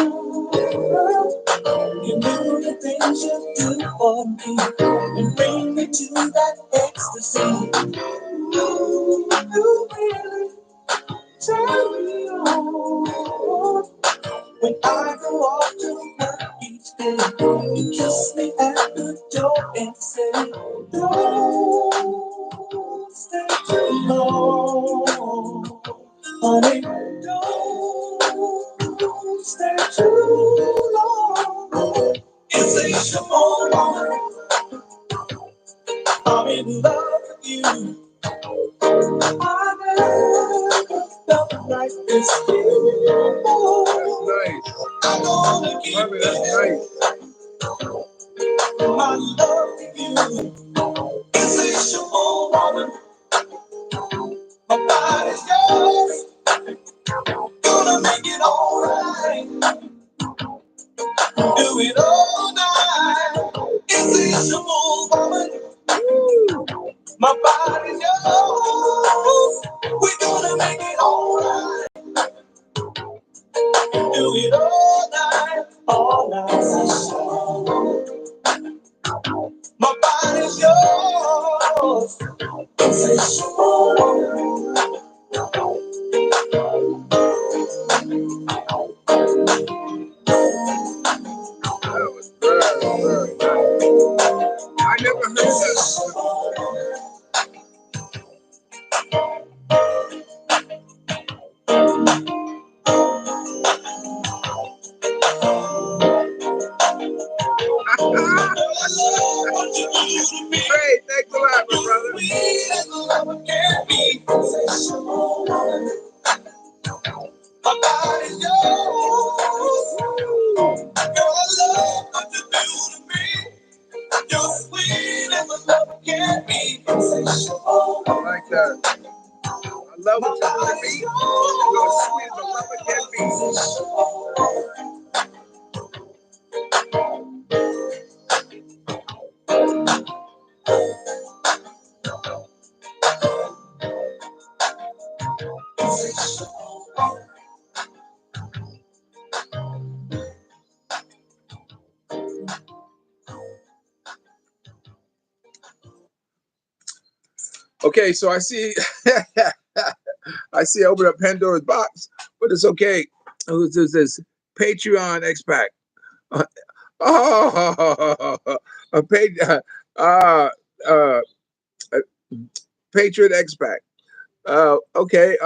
You know the things you do for me and bring me to that ecstasy. You really turn me on. When I go off to work each day, you kiss me at the door and say, don't stay too long, honey, don't stay too long. Insatiable woman, I'm in love with you. I never felt like this before. Nice. I'm gonna keep That's nice. my love for you. Insatiable woman, my body's yours. Gonna make it alright. Do it all night. Insatiable woman, my body's yours. We're gonna make it alright. Do it all night, all night. My body's yours. Insatiable woman. That was good. I never heard that. Great, thanks a lot, my brother. My body's yours. Girl, I love what you do to me. You're sweet as a lover can be. I like that. I love what you do to me. You're sweet as a lover can be. Okay, so I see, I open up Pandora's box, but it's okay. Who's this? Patreon expat. A Patriot expat. Okay.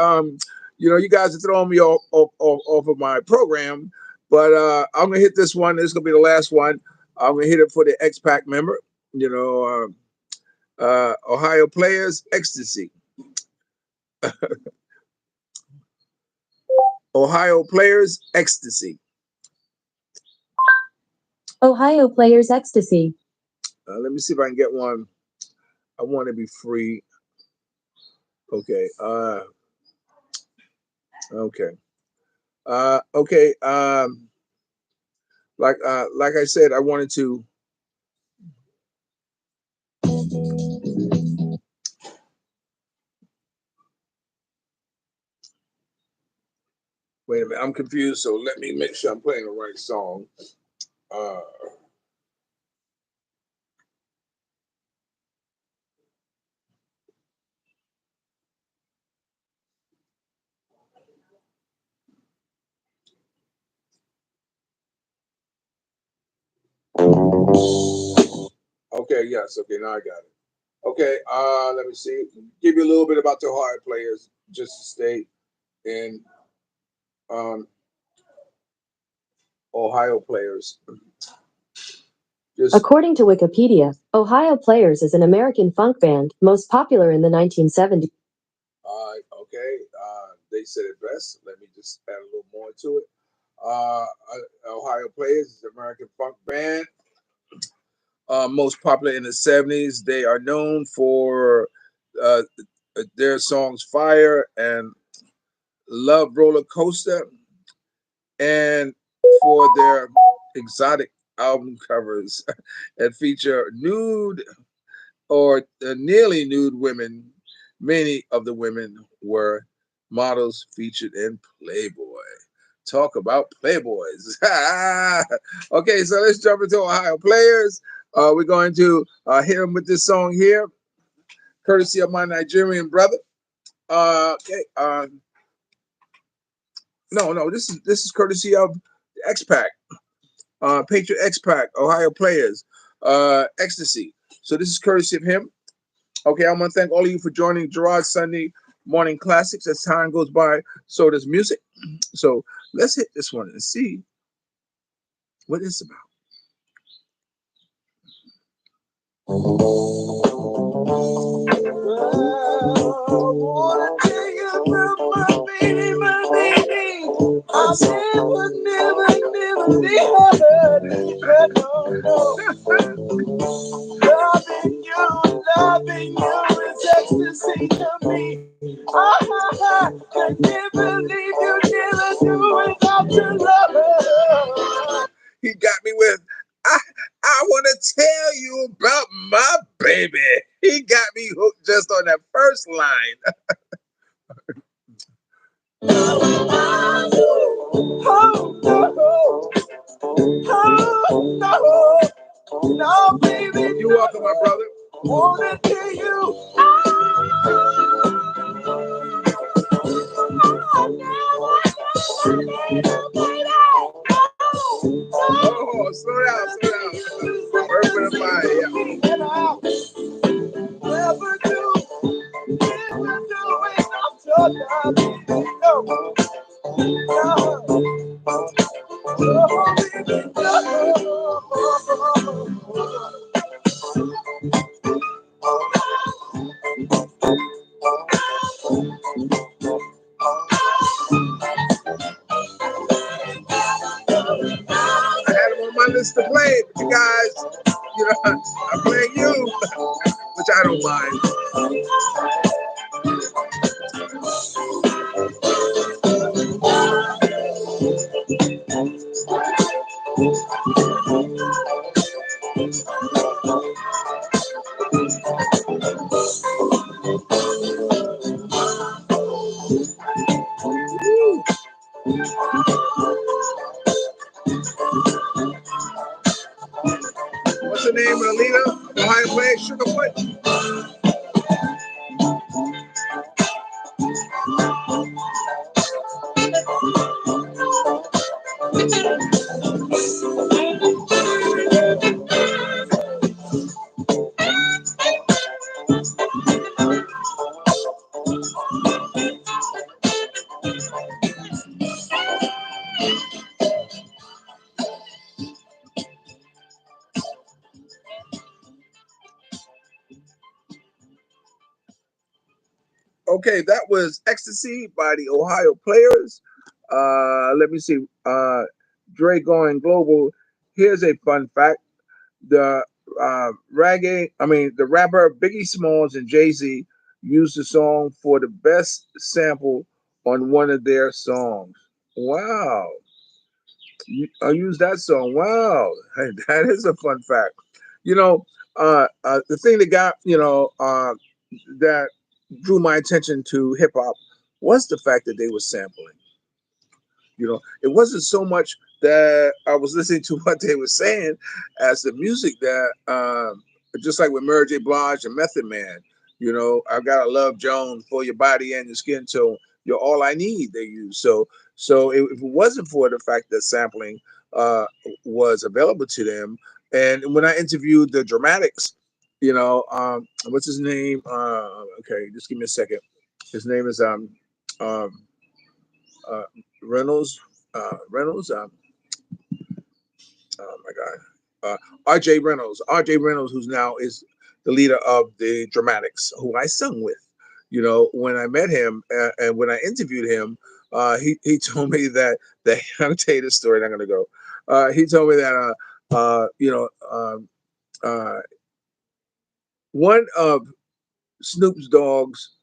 You know, you guys are throwing me off of my program, but I'm gonna hit this one. This is gonna be the last one. I'm gonna hit it for the expat member. You know, Ohio Players Ecstasy. Ohio Players Ecstasy. Ohio Players Ecstasy. Let me see if I can get one. I want to be free. Okay. Okay. Okay. Like I said, I wanted to. Wait a minute. I'm confused. So let me make sure I'm playing the right song. Okay. Yes. Okay. Now I got it. Okay. Let me see. Give you a little bit about the Ohio Players, just to stay in. Ohio Players. According to Wikipedia, Ohio Players is an American funk band, most popular in the 1970s. Okay, they said it best. Let me just add a little more to it. Ohio Players is an American funk band, most popular in the 70s. They are known for their songs Fire and Love Roller Coaster. and for their exotic album covers that feature nude or nearly nude women. Many of the women were models featured in Playboy. Talk about Playboys. Okay, so let's jump into Ohio Players. We're going to hit them with this song here, courtesy of my Nigerian brother. Okay, no, this is courtesy of X Pac, Patriot X Pac, Ohio Players, Ecstasy. So this is courtesy of him. Okay, I want to thank all of you for joining Gerard Sunday Morning Classics. As time goes by, so does music. So let's hit this one and see what it's about. Loving you is ecstasy to me. I can't believe you didn't do without your love. He got me with, I want to tell you about my baby. He got me hooked just on that first line. Oh, no. Oh, no. No, baby. You're welcome, my brother. Wanna hear you. Oh, slow down. Work with a fire, yeah. Never do, never do without your love, baby. No, no. Oh, baby, I had him on my list to play, but you guys, I'm playing you, which I don't mind. What's the name of the leader of Ohio Players? Sugarfoot? Okay, that was Ecstasy by the Ohio Players. Let me see. Dre going global. Here's a fun fact. The the rapper Biggie Smalls and Jay-Z used the song for the best sample on one of their songs. Wow. I use that song. Wow. That is a fun fact. You know, the thing that got, that drew my attention to hip hop was the fact that they were sampling. It wasn't so much that I was listening to what they were saying as the music that, just like with Mary J. Blige and Method Man, I gotta love Jones for your body and your skin tone. You're all I need. They use so if it wasn't for the fact that sampling was available to them, and when I interviewed the Dramatics, what's his name? Okay, just give me a second. His name is um, uh, Reynolds. Reynolds. Oh my God. R.J. Reynolds. R.J. Reynolds, who's now is the leader of the Dramatics, who I sung with. When I met him and when I interviewed him, he told me that I'm gonna tell you this story. And I'm gonna go. He told me that uh, one of Snoop's Dogg's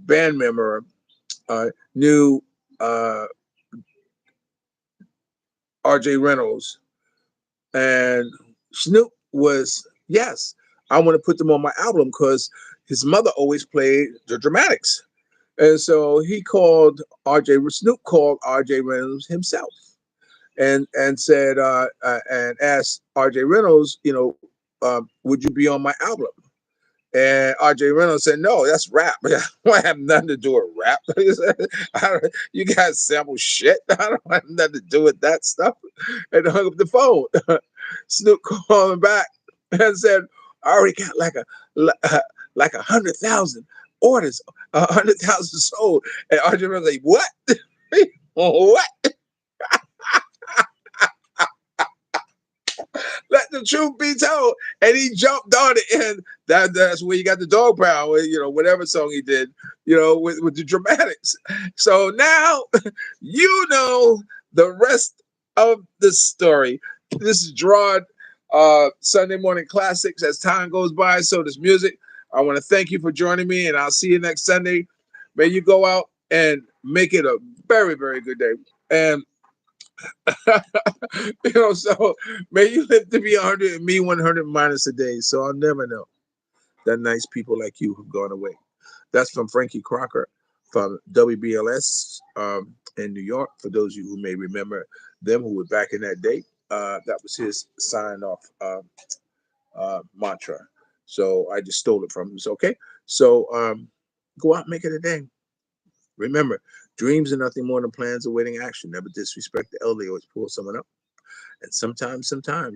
band member knew uh, R.J. Reynolds, and Snoop was, yes, I want to put them on my album because his mother always played the dramatics. And so he called Snoop called R.J. Reynolds himself and said, and asked R.J. Reynolds, would you be on my album? And R.J. Reynolds said, no, that's rap. I have nothing to do with rap. You guys sample shit. I don't have nothing to do with that stuff. And hung up the phone. Snoop called him back and said, I already got like 100,000 orders, 100,000 sold. And R.J. Reynolds like, what? What? Let the truth be told. And he jumped on it. And that's where you got the dog pound, whatever song he did, with the dramatics. So now you know the rest of the story. This is Gerard, Sunday Morning Classics. As time goes by, so does music. I want to thank you for joining me, and I'll see you next Sunday. May you go out and make it a very, very good day. And so may you live to be 100 and me 100 minus a day. So I'll never know that nice people like you have gone away. That's from Frankie Crocker from WBLS in New York. For those of you who may remember them who were back in that day, that was his sign off mantra. So I just stole it from him. So, okay. So go out and make it a day. Remember, dreams are nothing more than plans awaiting action. Never disrespect the elderly, always pull someone up. And sometimes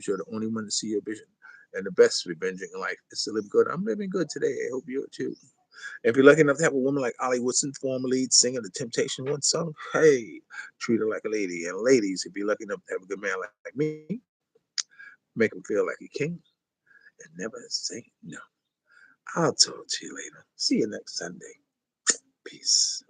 you're the only one to see your vision. And the best revenge in life is to live good. I'm living good today. I hope you are too. If you're lucky enough to have a woman like Ollie Woodson, former lead singer of the Temptation One song, hey, treat her like a lady. And ladies, if you're lucky enough to have a good man like me, make him feel like a king and never say no. I'll talk to you later. See you next Sunday. Peace.